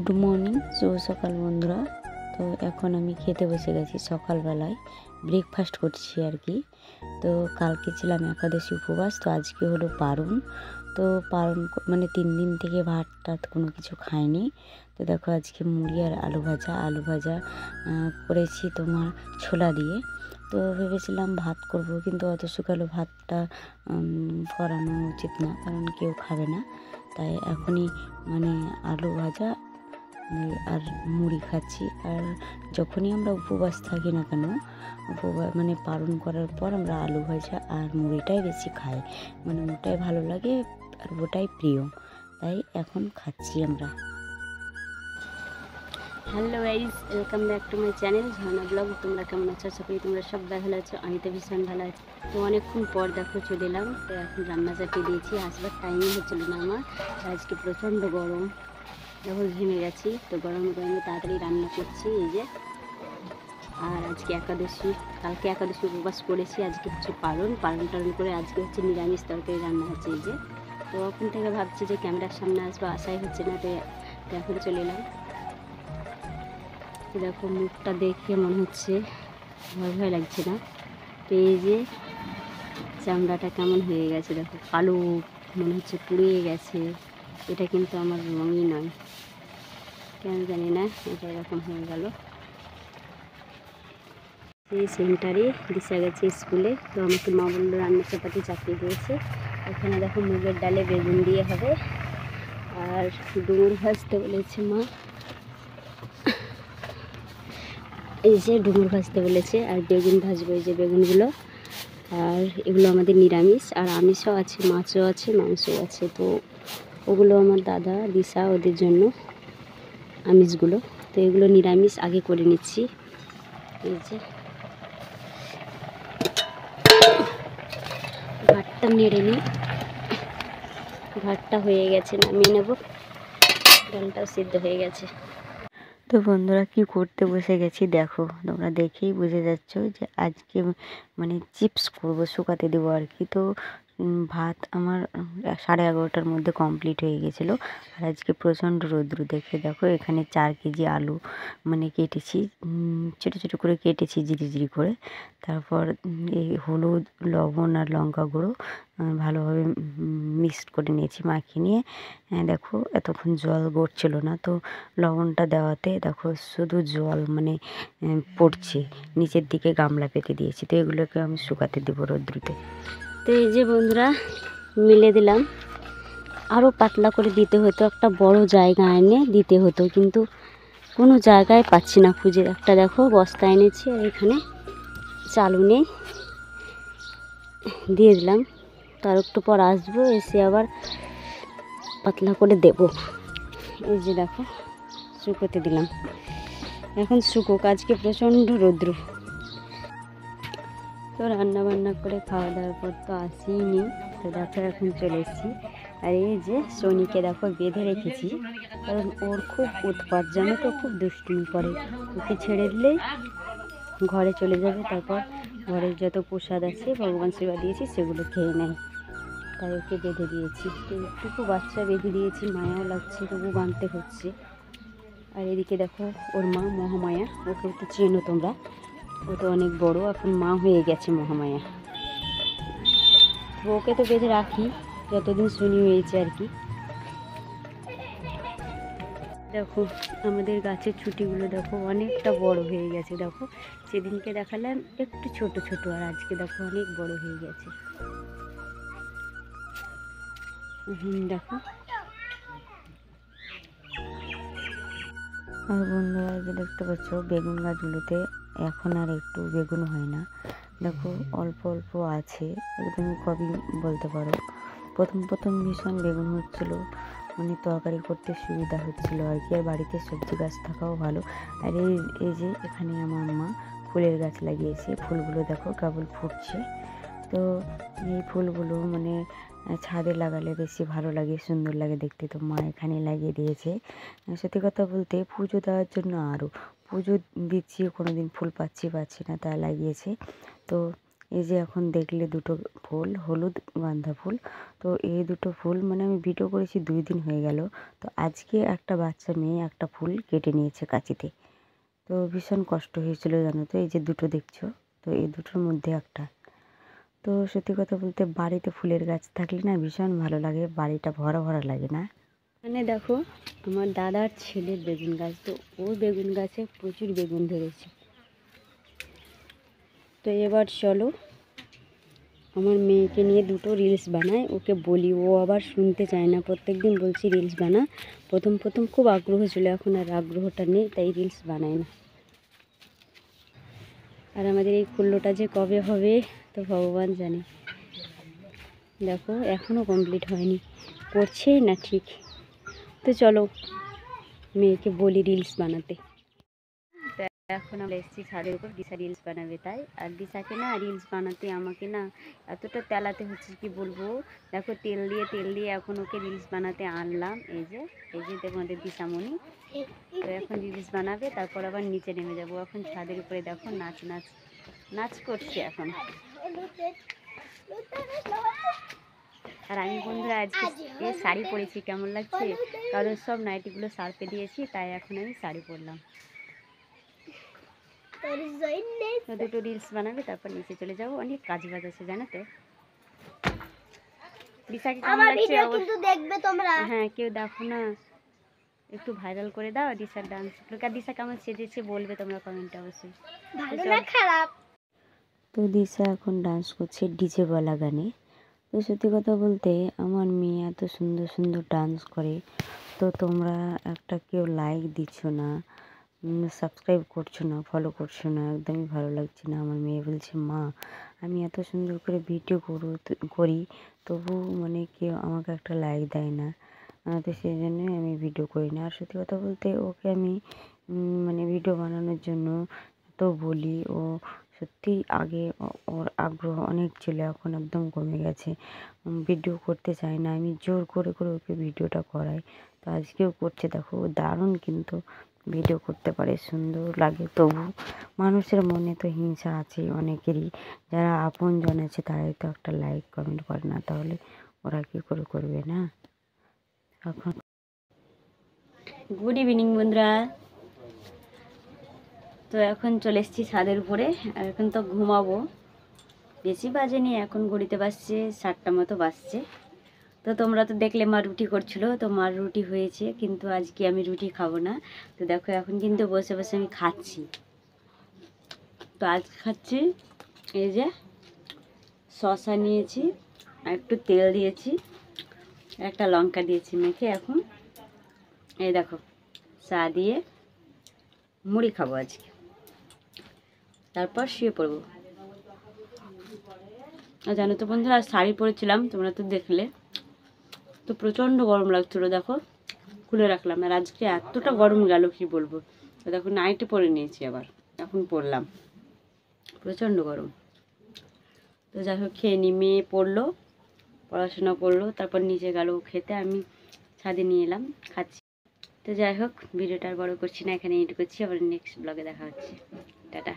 Good morning, শুভ সকাল বন্ধুরা। তো এখন আমি খেতে বসে গেছি, সকালবেলায় ব্রেকফাস্ট করছি আর কি। তো কালকে ছিলাম একাদশী উপবাস, তো আজকে হলো পারণ। তো পারণ মানে 3 দিন থেকে ভাত টাত কোনো কিছু খাইনি। তো দেখো আজকে মুড়ি আর আলু ভাজা করেছি তোমার ছোলা দিয়ে। তো ভেবেছিলাম ভাত করব, কিন্তু অত সকালে ভাতটা করানো উচিত না, কারণ কেউ খাবে না। তাই এখনই মানে আলু ভাজা আর মুড়ি খাচ্ছি। আর যখনই আমরা উপবাস থাকি না কেন, মানে পালন করার পর আমরা আলু ভাজা আর মুড়িটাই বেশি খাই, মানে ওটাই ভালো লাগে আর ওটাই প্রিয়, তাই এখন খাচ্ছি আমরা। Hello guys, welcome back to my channel Jharna blog. তোমরা কেমন আছো? আশা করি তোমরা সব ভালো আছো। আমি তো ভীষণ ভালো আছি। তো অনেকক্ষণ পর দেখো চলে এলাম। তো এখন রান্না চাপিয়ে দিয়েছি, আসবার টাইমই হচ্ছিল না আমার। আজকে প্রচণ্ড গরম, যখন ঘেমে গেছি। তো গরমে তাড়াতাড়ি রান্না করছি এই যে। আর আজকে একাদশী, কালকে একাদশী উপবাস করেছি, আজকে হচ্ছে পালন টালন করে আজকে হচ্ছে নিরামিষ তরকারি রান্না হচ্ছে এই যে। তো ওখান থেকে ভাবছি যে ক্যামেরার সামনে আসবো, আশাই হচ্ছে না। তো এখন চলে এলাম। দেখো মুখটা দেখে মনে হচ্ছে ভয় লাগছে না। তো এই যে চামড়াটা কেমন হয়ে গেছে দেখো, কালো মনে হচ্ছে, পুড়িয়ে গেছে। এটা কিন্তু আমার রঙই নয়, কেন জানি না এটা এরকম হয়ে গেল। এই সেন্টারে দিশা গেছে স্কুলে, তো আমাকে মা বললো রান্না চাপাতি চাপিয়ে দিয়েছে। এখানে দেখো মুগের ডালে বেগুন দিয়ে হবে, আর ডুমুর ভাজতে বলেছে মা। এই যে ডুমুর ভাজতে বলেছে, আর বেগুন ভাজবো, এই যে বেগুনগুলো। আর এগুলো আমাদের নিরামিষ, আর আমিষও আছে, মাছও আছে, মাংসও আছে। তো ওগুলো আমার দাদা দিশা ওদের জন্য আমিষগুলো। তো এগুলো নিরামিষ আগে করে নিচ্ছি। এই যে ভাতটা নেড়ে নিই, ভাতটা হয়ে গেছে, নামিয়ে নেব। ডালটাও সিদ্ধ হয়ে গেছে। তো বন্ধুরা কি করতে বসে গেছি দেখো, তোমরা দেখেই বুঝে যাচ্ছ যে আজকে মানে চিপস করব, শুকাতে দেবো আর কি। তো ভাত আমার 11:30টার মধ্যে কমপ্লিট হয়ে গেছিলো। আর আজকে প্রচণ্ড রৌদ্র দেখে দেখো, এখানে 4 কেজি আলু মানে কেটেছি, ছোটো ছোটো করে কেটেছি জিরি করে। তারপর এই হলুদ, লবণ আর লঙ্কা গুঁড়ো ভালোভাবে মিক্সড করে নিয়েছি, মাখিয়ে নিয়ে দেখো এতক্ষণ জল গড়ছিল না, তো লবণটা দেওয়াতে দেখো শুধু জল মানে পড়ছে, নিচের দিকে গামলা পেতে দিয়েছি। তো এগুলোকে আমি শুকাতে দেবো রৌদ্রতে। তো এই যে বন্ধুরা মিলে দিলাম। আরও পাতলা করে দিতে হতো, একটা বড় জায়গা এনে দিতে হতো, কিন্তু কোনো জায়গায় পাচ্ছি না খুঁজে। একটা দেখো বস্তা এনেছি, আর এখানে চালু নেই, দিয়ে দিলাম। তার একটু পর আসবো, এসে আবার পাতলা করে দেব। এই যে দেখো শুকোতে দিলাম, এখন শুকোক, আজকে প্রচণ্ড রৌদ্র। তো রান্না বান্না করে খাওয়া দাওয়ার পর তো আসিনি, তো দেখো এখন চলে এসেছি। আর এই যে সোনিকে দেখো বেঁধে রেখেছি, কারণ ওর খুব উৎপাত, জানো তো, খুব দুষ্টুমি করে। ওকে ছেড়ে দিলেই ঘরে চলে যাবে, তারপর ঘরের যত প্রসাদ আছে, ভগবান সেবা দিয়েছি, সেগুলো খেয়ে নেয়। তাই ওকে বেঁধে দিয়েছি। তো একটুকু বাচ্চা বেঁধে দিয়েছি, মায়াও লাগছে, তবু বাঁধতে হচ্ছে। আর এদিকে দেখো ওর মা মহামায়া, ওকে তো চেনো তোমরা, ও তো অনেক বড়, এখন মা হয়ে গেছে মহামায়া। ওকে তো বেঁধে রাখি যতদিন শুনি হয়েছে আর কি। দেখো আমাদের গাছের ছুটিগুলো দেখো অনেকটা বড় হয়ে গেছে। দেখো সেদিনকে দেখালাম একটু ছোট ছোট, আর আজকে দেখো অনেক বড় হয়ে গেছে। দেখো। আর বন্ধুরা যে দেখতে পাচ্ছ বেগুন গাছগুলোতে এখন আর একটু বেগুন হয় না, দেখো অল্প অল্প আছে, একদমই কমই বলতে পারো। প্রথম ভীষণ বেগুন হচ্ছিল, মানে তরকারি করতে সুবিধা হচ্ছিল আর কি। আর বাড়িতে সবজি গাছ থাকাও ভালো। আর এই যে এখানে আমার মা ফুলের গাছ লাগিয়েছে, ফুলগুলো দেখো কেবল ফুটছে। তো এই ফুলগুলো মানে ছাদে লাগালে বেশি ভালো লাগে, সুন্দর লাগে দেখতে। তো মা এখানে লাগিয়ে দিয়েছে। সত্যি কথা বলতে পুজো দেওয়ার জন্য, আরও পুজো দিচ্ছি, কোনো দিন ফুল পাচ্ছি না, তাই লাগিয়েছে। তো এই যে এখন দেখলে দুটো ফুল, হলুদ গাঁদা ফুল। তো এই দুটো ফুল মানে আমি ভিডিও করেছি 2 দিন হয়ে গেল। তো আজকে একটা বাচ্চা মেয়ে একটা ফুল কেটে নিয়েছে কাঁচিতে। তো ভীষণ কষ্ট হয়েছিল জানো তো। এই যে দুটো দেখছো, তো এই দুটোর মধ্যে একটা। তো সত্যি কথা বলতে বাড়িতে ফুলের গাছ থাকলে না ভীষণ ভালো লাগে, বাড়িটা ভরা ভরা লাগে না? মানে দেখো আমার দাদার ছেলের বেগুন গাছ, তো ওর বেগুন গাছে প্রচুর বেগুন ধরেছে। তো এবার চলো আমার মেয়েকে নিয়ে দুটো রিলস বানায়, ওকে বলি, ও আবার শুনতে চায় না। প্রত্যেক দিন বলছি রিলস বানা, প্রথম প্রথম খুব আগ্রহ ছিল, এখন আর আগ্রহটা নেই, তাই রিলস বানায় না। আর আমাদের এই কুল্লোটা যে কবে হবে তো ভগবান জানে। দেখো এখনও কমপ্লিট হয়নি, করছেই না ঠিক। তো চলো মেয়েকে বলি রিলস বানাতে। তো এখন আমরা এসেছি ছাদের উপর, দিশা রিলস বানাবে তাই। আর দিশাকে না রিলস বানাতে আমাকে না এতটা তেলাতে হচ্ছে কি বলবো। দেখো তেল দিয়ে এখন ওকে রিলস বানাতে আনলাম। এই যে আমাদের দিশামণি। তো এখন রিলস বানাবে, তারপর আবার নিচে নেমে যাব। এখন ছাদের উপরে দেখো নাচ করছে এখন। আর আমি বন্ধুরা আজকে এই শাড়ি পরেছি, কেমন লাগছে? কারণ সব নাইটিগুলো সার্পে দিয়েছি, তাই এখন আমি শাড়ি পরলাম। দুটো রিলস বানাবে, তারপর নিচে চলে যাবো, অনেক কাজ বাজ আছে জানো তো। দিশাকে কেমন লাগছে কিন্তু দেখবে তোমরা, হ্যাঁ কেউ দেখো না, একটু ভাইরাল করে দাও দিশার ডান্স। দিশা কেমন সেজেছে বলবে তোমরা কমেন্টে অবশ্যই, ভালো না খারাপ। তো দিশা এখন ডান্স করছে ডিজে ওয়ালা গানে। তো সত্যি কথা বলতে আমার মেয়ে এত সুন্দর সুন্দর ডান্স করে, তো তোমরা একটা কেউ লাইক দিচ্ছ না, সাবস্ক্রাইব করছো না, ফলো করছো না, একদমই ভালো লাগছে না। আমার মেয়ে বলছে মা আমি এত সুন্দর করে ভিডিও করি তবু মানে কেউ আমাকে একটা লাইক দেয় না। তো সেই জন্যই আমি ভিডিও করি না। আর সত্যি কথা বলতে ওকে আমি মানে ভিডিও বানানোর জন্য তো বলি, ও সত্যি আগে ওর আগ্রহ অনেক ছিল, এখন একদম কমে গেছে, ভিডিও করতে চায় না। আমি জোর করে করে ওকে ভিডিওটা করাই। তো আজকেও করছে, দেখো ও দারুণ কিন্তু ভিডিও করতে পারে, সুন্দর লাগে। তবু মানুষের মনে তো হিংসা আছে অনেকেরই, যারা আপনজন আছে তারাই তো একটা লাইক কমেন্ট করে না, তাহলে ওরা কী করে করবে না? এখন গুড ইভিনিং বন্ধুরা। তো এখন চলে এসেছি ছাদের উপরে, আর এখন তো ঘুমাবো। বেশি বাজেনি, এখন ঘড়িতে বাজছে 7টা মতো বাজছে। তো তোমরা তো দেখলে মা রুটি করছিল, তো মার রুটি হয়েছে, কিন্তু আজকে আমি রুটি খাবো না। তো দেখো এখন কিন্তু বসে বসে আমি খাচ্ছি। তো আজ খাচ্ছি এই যে শসা নিয়েছি, আর একটু তেল দিয়েছি, একটা লঙ্কা দিয়েছি মেখে। এখন এই দেখো চা দিয়ে মুড়ি খাবো আজকে, তারপর শুয়ে পড়বো। আর জানো তো বন্ধুরা, আজ শাড়ি পরেছিলাম, তোমরা তো দেখলে, তো প্রচণ্ড গরম লাগছিলো, দেখো খুলে রাখলাম। আর আজকে এতটা গরম গেল কি বলবো। তো দেখো নাইটি পরে নিয়েছি, আবার এখন পরলাম, প্রচণ্ড গরম। তো যাই হোক খেয়ে নি, মেয়ে পড়লো, পড়াশোনা করলো, তারপর নিচে গেল খেতে, আমি ছাদে নিয়ে এলাম, খাচ্ছি। তো যাই হোক ভিডিওটা আর বড় করছি না, এখানে এডিট করছি, আবার নেক্সট ব্লগে দেখা হচ্ছে, টাটা।